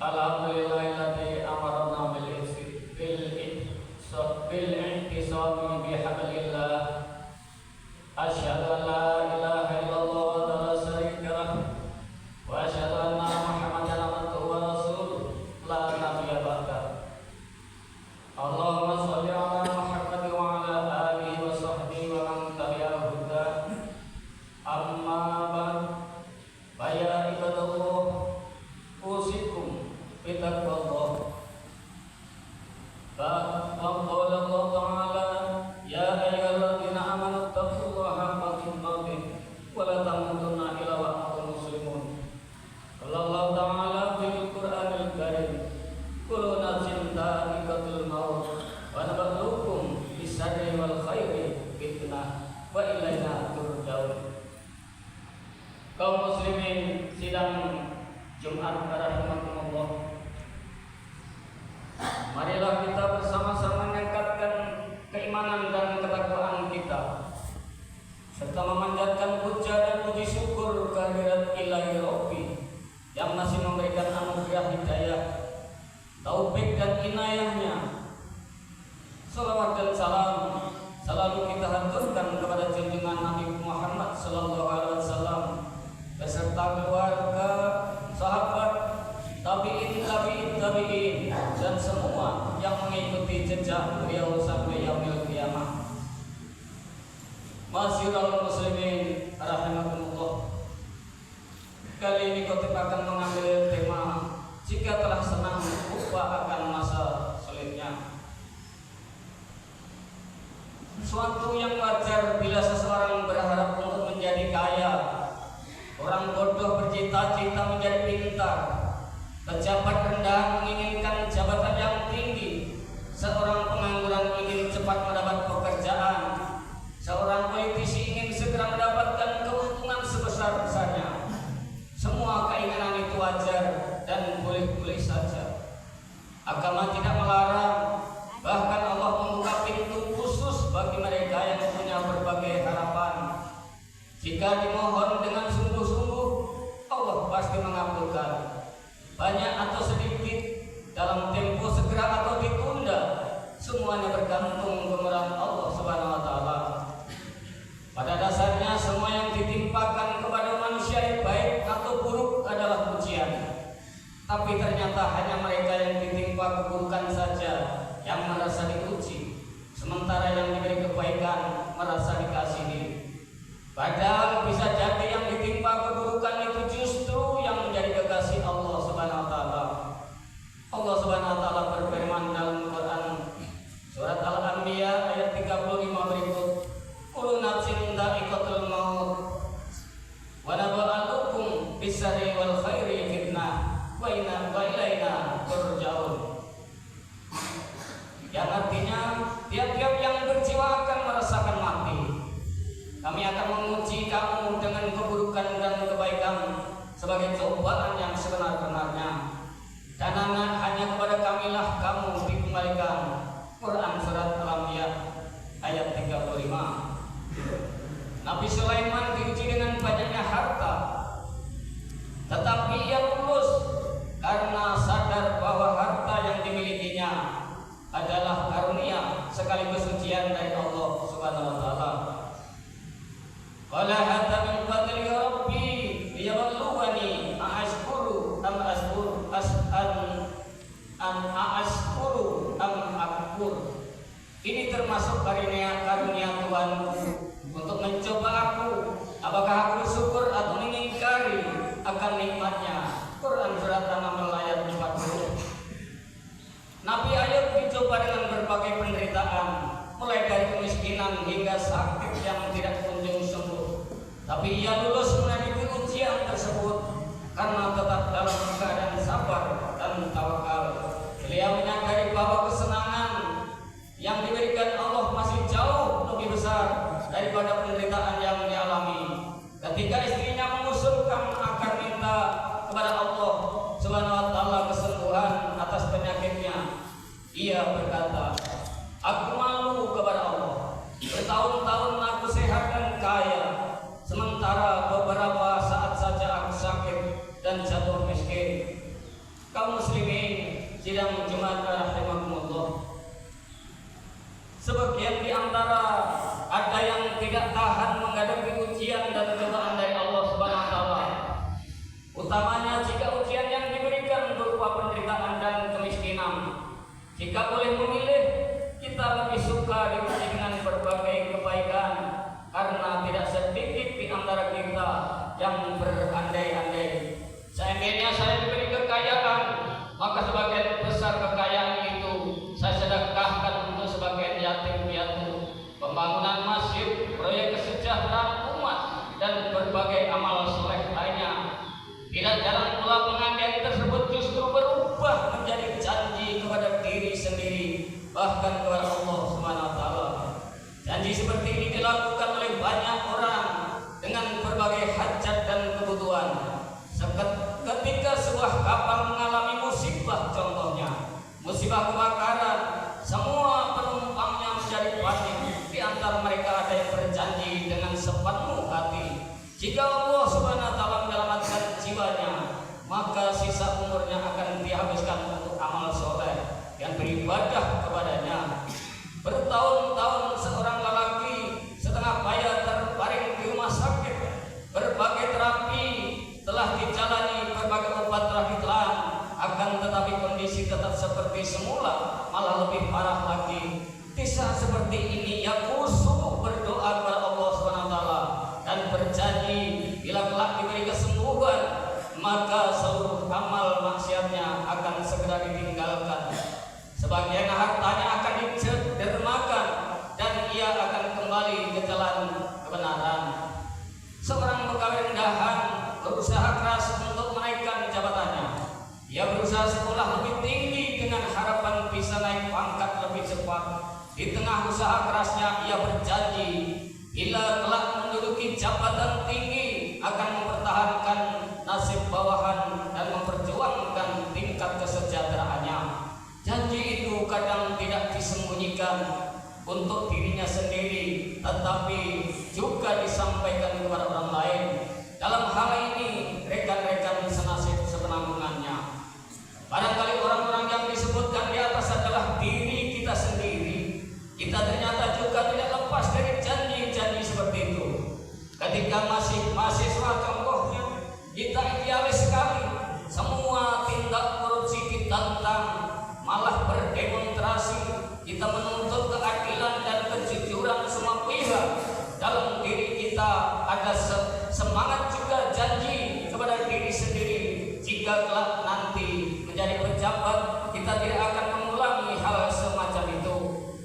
Alhamdulillahilladzi amarna bil-i'tisami bihablillah. Asyhadu an la ilaha illallah wa la syarika lah. Wa asyhadu anna Muhammadan abduhu wa rasuluh la nabiyya ba'da. Allahumma shalli ala Muhammad wa ala alihi wa sahbihi wa man tabi'al huda. Amma ba'd. Ya ibadallah, usikum bitaqwallah. Wa qala Allah Ta'ala, ya ayyuhalladzina amanu taqullaha haqqa tuqatih wa la tamutunna illa wa antum muslimun. Qala Allah Ta'ala fil Qur'anil Karim, kullu nafsin dha'iqatul maut wa nabluukum bis-syarri wal khairi fitnah wa ilaina turja'un. Kaum muslimin sidang Jumat rahimakumullah, marilah kita bersama-sama meningkatkan keimanan dan ketakwaan kita, serta memanjatkan puja dan puji syukur kehadirat Ilahi Rabbi yang masih memberikan anugerah hidayah, taufik dan inayahnya. Salawat dan salam selalu kita haturkan kepada junjungan Nabi Muhammad SAW beserta keluarga, sahabat, tabi'in, dan semua yang mengikuti jejak beliau sampai yaumil qiyamah. Masyiral muslimin rahimakumullah. Kali ini khotib akan mengambil tema jika telah senang lupa akan masa sulitnya. Suatu yang wajar bila seseorang berharap untuk menjadi kaya. Orang bodoh bercita-cita menjadi pintar, pejabat rendah menginginkan jabatan yang tinggi, seorang pengangguran ingin cepat mendapat pekerjaan, seorang politisi ingin segera mendapatkan keuntungan sebesar-besarnya. Semua keinginan itu wajar dan boleh-boleh saja. Agama tidak melarang, bahkan Allah membuka pintu khusus bagi mereka yang punya berbagai harapan. Jika dimohon dengan sungguh-sungguh, Allah pasti mengabulkan. Banyak atau sedikit, dalam tempo segera atau ditunda, semuanya bergantung kemurahan Allah Subhanahu wa Ta'ala. Pada dasarnya semua yang ditimpakan kepada manusia baik atau buruk adalah ujian. Tapi ternyata hanya mereka yang ditimpa keburukan saja yang merasa diuji, sementara yang diberi kebaikan merasa dikasihi. Padahal bisa jadi yang ditimpa keburukan itu justru yang menjadi kekasih Allah Subhanahu wa Ta'ala. Allah Subhanahu wa Ta'ala berfirman dalam Quran surat Al-Anbiya ayat 35 berikut, kullu nafsin dha'iqatul maut wa nabluukum bis-syarri wal khairi fitnah wa ilaina turja'un. Yang artinya tiap-tiap yang berjiwa akan merasakan mati. Kami akan menguji kamu dengan keburukan dan kebaikan sebagai cobaan yang sebenar-benarnya. Dan hanya kepada kamilah kamu dikembalikan. Quran surat Al-Anbiya ayat 35. Nabi Sulaiman diuji dengan banyaknya harta, tetapi ia lulus karena sadar bahwa harta yang dimilikinya adalah karunia sekaligus ujian dari Allah Subhanahu wa Ta'ala. Qala hadza min fadli rabbi liyabluwani a'ashkuru am akfur. Ini termasuk karunia Tuhanku untuk mencoba aku, apakah aku bersyukur atau mengingkari akan nikmatnya. Quran surat An-Naml ayat 40. Nabi Ayub dicoba dengan berbagai penderitaan, mulai dari kemiskinan hingga sakit yang tidak kunjung sembuh. Tapi ia lulus melalui ujian tersebut karena tetap dalam keadaan sabar dan tawakal. Beliau menyadari bahwa kesenangan yang diberikan Allah masih jauh lebih besar daripada penderitaan yang dialami. Ketika istrinya mengusulkan akan minta kepada Allah Subhanahu wa Ta'ala kesembuhan atas penyakitnya, ia berkata, aku malu kepada Allah. Bertahun-tahun aku sehat dan kaya, sementara beberapa saat saja aku sakit dan jatuh miskin. kaum muslimin sidang Jumat rahimakumullah. Sebagian di antara ada yang tidak tahan menghadapi ujian dan cobaan dari Allah Subhanahu wa taala. Utamanya jika ujian yang diberikan berupa penderitaan dan kemiskinan. Jika boleh memilih, kita lebih suka diuji dengan berbagai kebaikan karena tidak sedikit di antara kita yang berandai-andai. Seandainya saya diberi kekayaan, maka sebagian besar kekayaan itu saya sedekahkan untuk sebagian yatim piatu, pembangunan masjid, proyek kesejahteraan umat, dan berbagai amal soleh lainnya. Tidak jarang pula pengandaian tersebut justru berubah menjadi janji kepada diri sendiri, bahkan kepada Allah Subhanahu wa taala. Janji seperti ini dilakukan oleh banyak orang dengan berbagai hajat dan kebutuhan. Ketika sebuah kapal mengalami musibah, contohnya musibah kebakaran, semua penumpangnya menjadi panik. Di antara mereka ada yang berjanji dengan sepenuh hati, jika Allah Subhanahu wa taala menyelamatkan jiwanya, maka sisa umurnya akan dihabiskan untuk amal soleh dan beribadah kepadanya. Bertahun-tahun seorang lelaki setengah baya terbaring di rumah sakit. Berbagai terapi telah dijalani, berbagai obat telah ditelan, akan tetapi kondisi tetap seperti semula, malah lebih parah lagi. Di saat seperti ini ia khusyuk berdoa kepada Allah Subhanahu wa taala dan berjanji bila kelak diberi kesembuhan, maka seluruh amal maksiatnya akan segera ditinggalkan. Sebagian hartanya akan didermakan dan ia akan kembali ke jalan kebenaran. Seorang pegawai rendahan berusaha keras untuk menaikkan jabatannya. Ia berusaha sekolah lebih tinggi dengan harapan bisa naik pangkat lebih cepat. Di tengah usaha kerasnya ia berjanji bila kelak menduduki jabatan tinggi akan mempertahankan nasib bawahan dan memperjuangkan tingkat kesejahteraannya. Janji itu kadang tidak disembunyikan untuk dirinya sendiri, tetapi juga disampaikan kepada orang lain. Dalam hal ini rekan-rekan senasib sepenanggungannya. Barangkali orang-orang yang disebutkan di atas adalah diri kita sendiri. Kita ternyata juga tidak lepas dari janji-janji seperti itu. Ketika masih mahasiswa contohnya, kita idealis sekali. Semua tindak korupsi ditantang, malah berdemonstrasi. Kita menuntut keadilan dan kejujuran semua pihak. Dalam diri kita ada semangat juga janji kepada diri sendiri. Jika kelak nanti menjadi pejabat, kita tidak akan mengulangi hal semacam itu.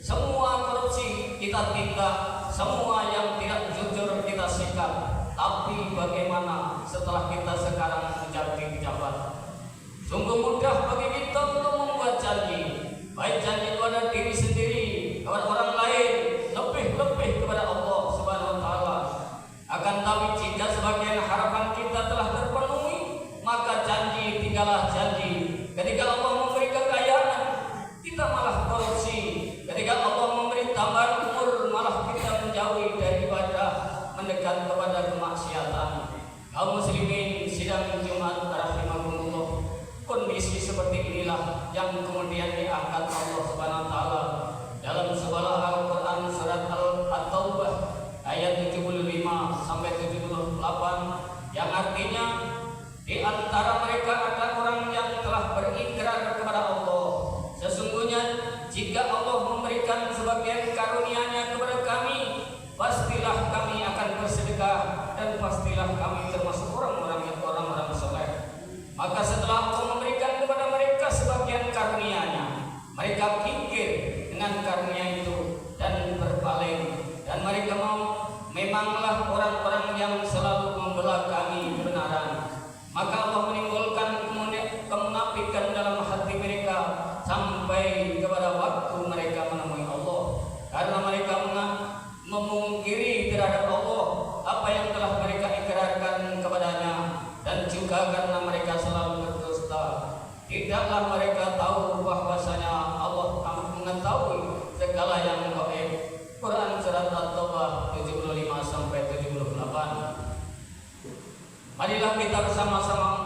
Semua korupsi kita tindak, semua yang tidak jujur kita sikap. Tapi bagaimana setelah kita sekarang menjadi pejabat? Sungguh mudah bagi kita untuk membuat janji, baik janji kepada diri sendiri, kepada orang lain, lebih-lebih kepada Allah Subhanahu wa taala. Akan tapi jika sebagian harapan kita telah terpenuhi, maka janji tinggallah janji. Ketika Allah memberi kekayaan, kita malah korupsi. Ketika Allah memberi tambahan umur, malah kita menjauhi dari ibadah, mendekat kepada kemaksiatan. Kaum muslimin sidang Jumat rahimakumullah, kondisi seperti inilah yang kemudian diangkat Allah Subhanahu wa taala dalam sebuah Al-Qur'an surat At-Taubah ayat 75 sampai 78, yang artinya di antara mereka ada orang yang telah berikrar kepada Allah, sesungguhnya jika Allah memberikan sebagian karunia-Nya kepada kami, pastilah kami akan bersedekah dan pastilah kami termasuk orang-orang soleh. Maka setelah Allah memberikan kepada mereka sebagian karunia-Nya, mereka kikir dengan karunia itu dan berpaling, dan mereka memanglah orang-orang yang selalu membelakangi kebenaran. Maka Allah menimbulkan kemunafikan dalam hati mereka sampai kepada waktu mereka menemui Allah, karena mereka memungkiri terhadap Allah apa yang telah mereka ikrarkan kepadanya, dan juga karena mereka selalu berdusta. Tidaklah mereka tahu bahwasanya Allah amat mengetahui segala yang gaib. Quran surat At-Taubah 75 sampai 78. Marilah kita bersama-sama